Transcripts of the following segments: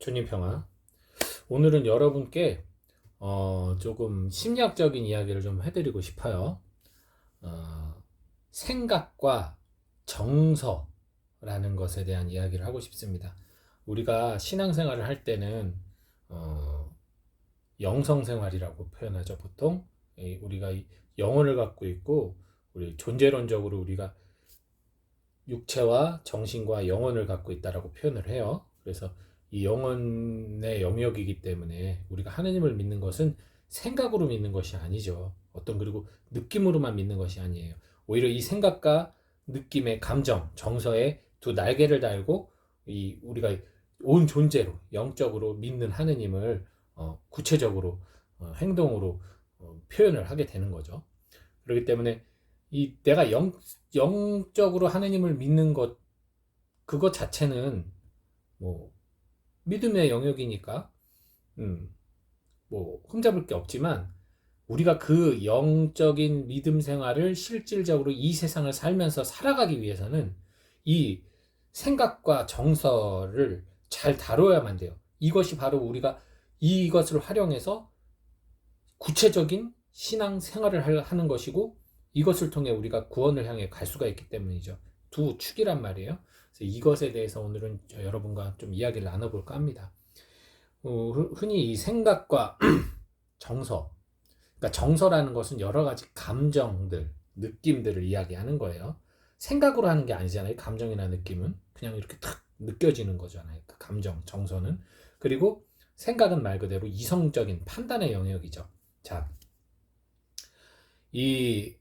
주님 평화. 오늘은 여러분께 조금 심리학적인 이야기를 좀 해드리고 싶어요. 생각과 정서라는 것에 대한 이야기를 하고 싶습니다. 우리가 신앙생활을 할 때는 영성생활이라고 표현하죠. 보통 우리가 영혼을 갖고 있고 우리 존재론적으로 우리가 육체와 정신과 영혼을 갖고 있다라고 표현을 해요. 그래서 이 영혼의 영역이기 때문에 우리가 하느님을 믿는 것은 생각으로 믿는 것이 아니죠. 그리고 느낌으로만 믿는 것이 아니에요. 오히려 이 생각과 느낌의 감정, 정서에 두 날개를 달고 우리가 온 존재로 영적으로 믿는 하느님을 구체적으로 행동으로 표현을 하게 되는 거죠. 그렇기 때문에 내가 영적으로 하느님을 믿는 것 그것 자체는 뭐 믿음의 영역이니까 뭐 흠잡을 게 없지만 우리가 그 영적인 믿음 생활을 실질적으로 이 세상을 살면서 살아가기 위해서는 이 생각과 정서를 잘 다뤄야만 돼요. 이것이 바로 우리가 이것을 활용해서 구체적인 신앙 생활을 하는 것이고 이것을 통해 우리가 구원을 향해 갈 수가 있기 때문이죠. 두 축이란 말이에요. 그래서 이것에 대해서 오늘은 여러분과 좀 이야기를 나눠볼까 합니다. 흔히 이 생각과 정서, 그러니까 정서라는 것은 여러 가지 감정들, 느낌들을 이야기하는 거예요. 생각으로 하는 게 아니잖아요. 감정이나 느낌은 그냥 이렇게 탁 느껴지는 거잖아요. 그 감정, 정서는. 그리고 생각은 말 그대로 이성적인 판단의 영역이죠. 자, 이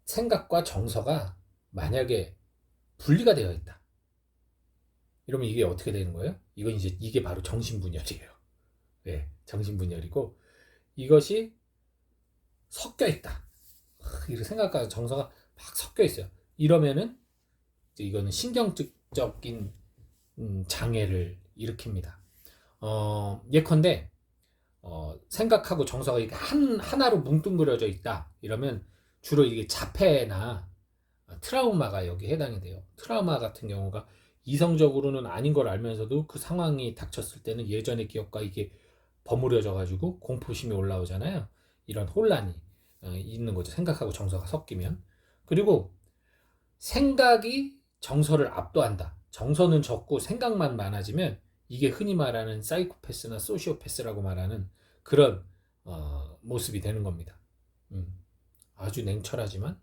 생각과 정서가 만약에 분리가 되어 있다. 이러면 이게 어떻게 되는 거예요? 이게 바로 정신분열이에요. 네, 정신분열이고 이것이 섞여 있다. 이 생각과 정서가 막 섞여 있어요. 이러면은 이거는 신경적인 장애를 일으킵니다. 예컨대 생각하고 정서가 하나로 뭉뚱그려져 있다. 이러면 주로 이게 자폐나 트라우마가 여기 해당이 돼요. 트라우마 같은 경우가 이성적으로는 아닌 걸 알면서도 그 상황이 닥쳤을 때는 예전의 기억과 이게 버무려져 가지고 공포심이 올라오잖아요. 이런 혼란이 있는 거죠. 생각하고 정서가 섞이면. 그리고 생각이 정서를 압도한다. 정서는 적고 생각만 많아지면 이게 흔히 말하는 사이코패스나 소시오패스라고 말하는 그런 모습이 되는 겁니다. 아주 냉철하지만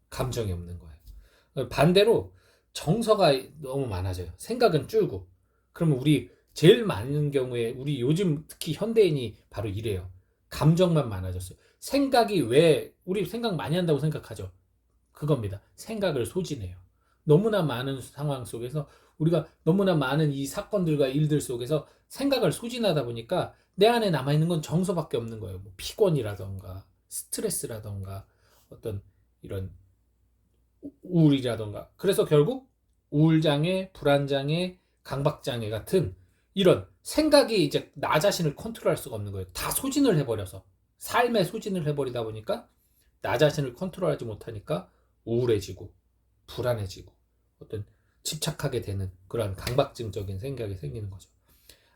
감정이 없는 거예요. 반대로 정서가 너무 많아져요. 생각은 줄고. 그러면 우리 제일 많은 경우에 우리 요즘 특히 현대인이 바로 이래요. 감정만 많아졌어요. 생각이 왜 우리 생각 많이 한다고 생각하죠? 그겁니다. 생각을 소진해요. 너무나 많은 상황 속에서 우리가 너무나 많은 이 사건들과 일들 속에서 생각을 소진하다 보니까 내 안에 남아있는 건 정서밖에 없는 거예요. 뭐 피곤이라던가 스트레스라던가 어떤 이런 우울이라던가. 그래서 결국 우울장애, 불안장애, 강박장애 같은 이런 생각이 이제 나 자신을 컨트롤할 수가 없는 거예요. 다 소진을 해버려서 삶에 소진을 해버리다 보니까 나 자신을 컨트롤하지 못하니까 우울해지고 불안해지고 어떤 집착하게 되는 그런 강박증적인 생각이 생기는 거죠.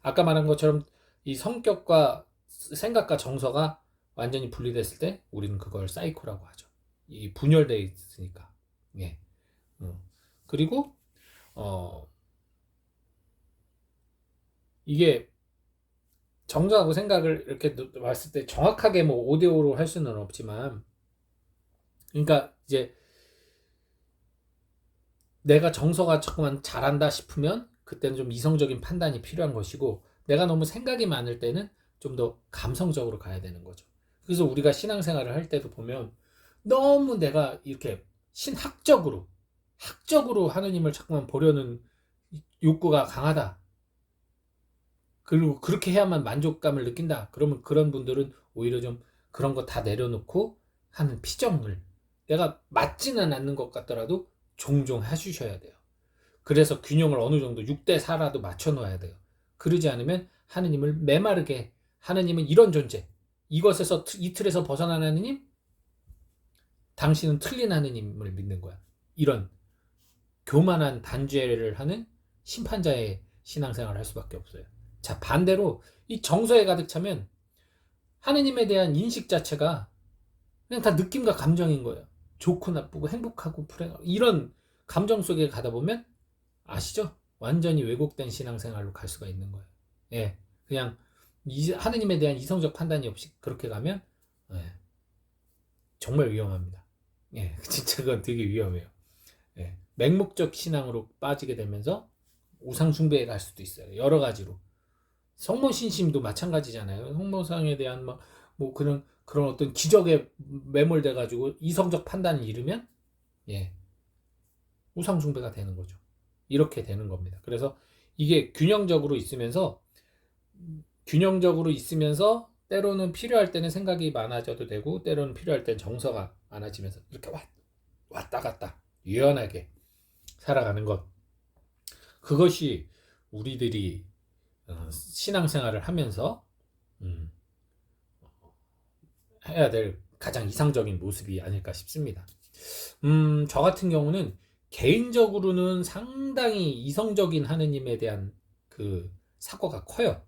아까 말한 것처럼 이 성격과 생각과 정서가 완전히 분리됐을 때 우리는 그걸 사이코라고 하죠. 이 분열되어 있으니까. 예. 그리고 이게 정서하고 생각을 이렇게 봤을 때 정확하게 뭐 5대5로 할 수는 없지만 그러니까 이제 내가 정서가 조금만 잘한다 싶으면 그때는 좀 이성적인 판단이 필요한 것이고 내가 너무 생각이 많을 때는 좀 더 감성적으로 가야 되는 거죠. 그래서 우리가 신앙생활을 할 때도 보면 너무 내가 이렇게 학적으로 하느님을 자꾸만 보려는 욕구가 강하다. 그리고 그렇게 해야만 만족감을 느낀다. 그러면 그런 분들은 오히려 좀 그런 거 다 내려놓고 하는 피정을 내가 맞지는 않는 것 같더라도 종종 해주셔야 돼요. 그래서 균형을 어느 정도 6대4라도 맞춰 놓아야 돼요. 그러지 않으면 하느님을 메마르게 하느님은 이런 존재 이것에서 이 틀에서 벗어난 하느님 당신은 틀린 하느님을 믿는 거야. 이런 교만한 단죄를 하는 심판자의 신앙생활을 할 수밖에 없어요. 자, 반대로 이 정서에 가득 차면 하느님에 대한 인식 자체가 그냥 다 느낌과 감정인 거예요. 좋고 나쁘고 행복하고 불행하고 이런 감정 속에 가다 보면 아시죠? 완전히 왜곡된 신앙생활로 갈 수가 있는 거예요. 예, 그냥 하느님에 대한 이성적 판단이 없이 그렇게 가면 예, 정말 위험합니다. 예, 진짜 그건 되게 위험해요. 예, 맹목적 신앙으로 빠지게 되면서 우상 숭배에 갈 수도 있어요. 여러 가지로. 성모 신심도 마찬가지잖아요. 성모상에 대한 뭐 그런 어떤 기적에 매몰돼 가지고 이성적 판단을 잃으면 예, 우상 숭배가 되는 거죠. 이렇게 되는 겁니다. 그래서 이게 균형적으로 있으면서 때로는 필요할 때는 생각이 많아져도 되고 때로는 필요할 때는 정서가 많아지면서 이렇게 왔다 갔다 유연하게 살아가는 것, 그것이 우리들이 신앙생활을 하면서 해야 될 가장 이상적인 모습이 아닐까 싶습니다. 저 같은 경우는 개인적으로는 상당히 이성적인 하느님에 대한 그 사고가 커요.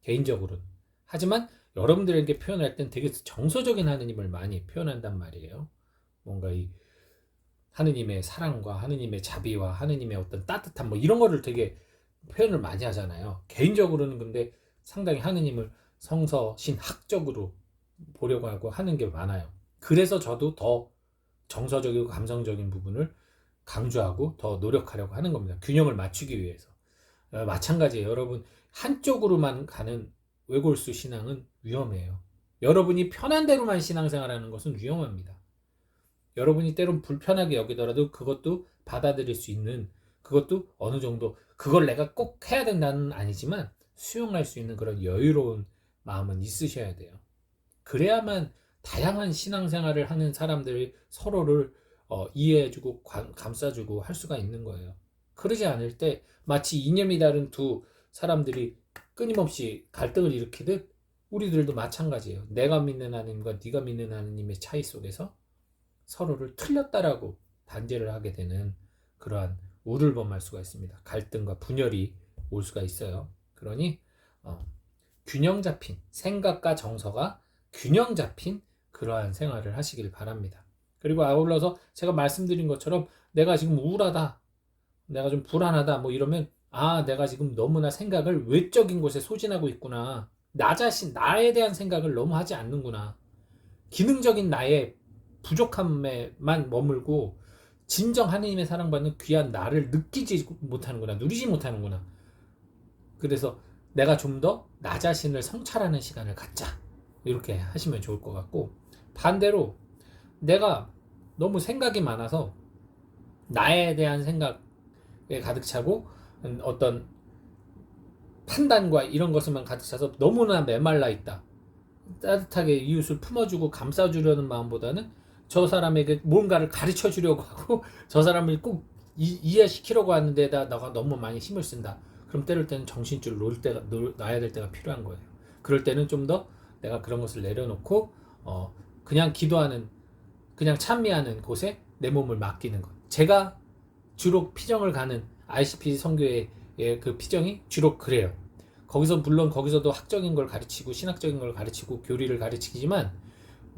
개인적으로는. 하지만 여러분들에게 표현할 땐 되게 정서적인 하느님을 많이 표현한단 말이에요. 뭔가 이 하느님의 사랑과 하느님의 자비와 하느님의 어떤 따뜻함 뭐 이런 거를 되게 표현을 많이 하잖아요. 개인적으로는 근데 상당히 하느님을 성서신학적으로 보려고 하고 하는 게 많아요. 그래서 저도 더 정서적이고 감성적인 부분을 강조하고 더 노력하려고 하는 겁니다. 균형을 맞추기 위해서. 마찬가지예요. 여러분, 한쪽으로만 가는 외골수 신앙은 위험해요. 여러분이 편한 대로만 신앙생활하는 것은 위험합니다. 여러분이 때론 불편하게 여기더라도 그것도 받아들일 수 있는, 그것도 어느 정도 그걸 내가 꼭 해야 된다는 아니지만 수용할 수 있는 그런 여유로운 마음은 있으셔야 돼요. 그래야만 다양한 신앙생활을 하는 사람들이 서로를 이해해주고 감싸주고 할 수가 있는 거예요. 그러지 않을 때 마치 이념이 다른 두 사람들이 끊임없이 갈등을 일으키듯 우리들도 마찬가지예요. 내가 믿는 하나님과 네가 믿는 하나님의 차이 속에서 서로를 틀렸다라고 단죄를 하게 되는 그러한 우를 범할 수가 있습니다. 갈등과 분열이 올 수가 있어요. 그러니 균형 잡힌 생각과 정서가 균형 잡힌 그러한 생활을 하시길 바랍니다. 그리고 아울러서 제가 말씀드린 것처럼 내가 지금 우울하다, 내가 좀 불안하다 뭐 이러면 내가 지금 너무나 생각을 외적인 곳에 소진하고 있구나. 나 자신, 나에 대한 생각을 너무 하지 않는구나. 기능적인 나의 부족함에만 머물고 진정 하느님의 사랑받는 귀한 나를 느끼지 못하는구나. 누리지 못하는구나. 그래서 내가 좀 더 나 자신을 성찰하는 시간을 갖자. 이렇게 하시면 좋을 것 같고, 반대로 내가 너무 생각이 많아서 나에 대한 생각에 가득 차고 어떤 판단과 이런 것에만 가득 차서 너무나 메말라 있다. 따뜻하게 이웃을 품어주고 감싸주려는 마음보다는 저 사람에게 뭔가를 가르쳐 주려고 하고 저 사람을 꼭 이해시키려고 하는 데다 내가 너무 많이 힘을 쓴다. 그럼 때릴 때는 정신줄 놔야 될 때가 필요한 거예요. 그럴 때는 좀 더 내가 그런 것을 내려놓고 그냥 기도하는, 그냥 찬미하는 곳에 내 몸을 맡기는 것. 제가 주로 피정을 가는 ICP 선교의 그 피정이 주로 그래요. 물론 거기서도 학적인 걸 가르치고 신학적인 걸 가르치고 교리를 가르치지만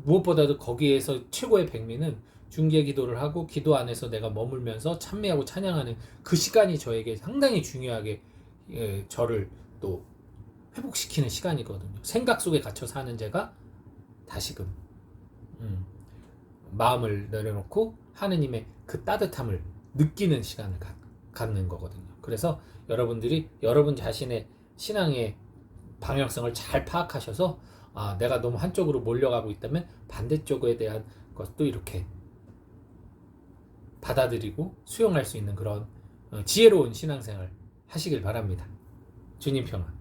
무엇보다도 거기에서 최고의 백미는 중개 기도를 하고 기도 안에서 내가 머물면서 찬미하고 찬양하는 그 시간이 저에게 상당히 중요하게 저를 또 회복시키는 시간이거든요. 생각 속에 갇혀 사는 제가 다시금 마음을 내려놓고 하느님의 그 따뜻함을 느끼는 시간을 갖는 거거든요. 그래서 여러분들이 여러분 자신의 신앙의 방향성을 잘 파악하셔서 내가 너무 한쪽으로 몰려가고 있다면 반대쪽에 대한 것도 이렇게 받아들이고 수용할 수 있는 그런 지혜로운 신앙생활 하시길 바랍니다. 주님 평안.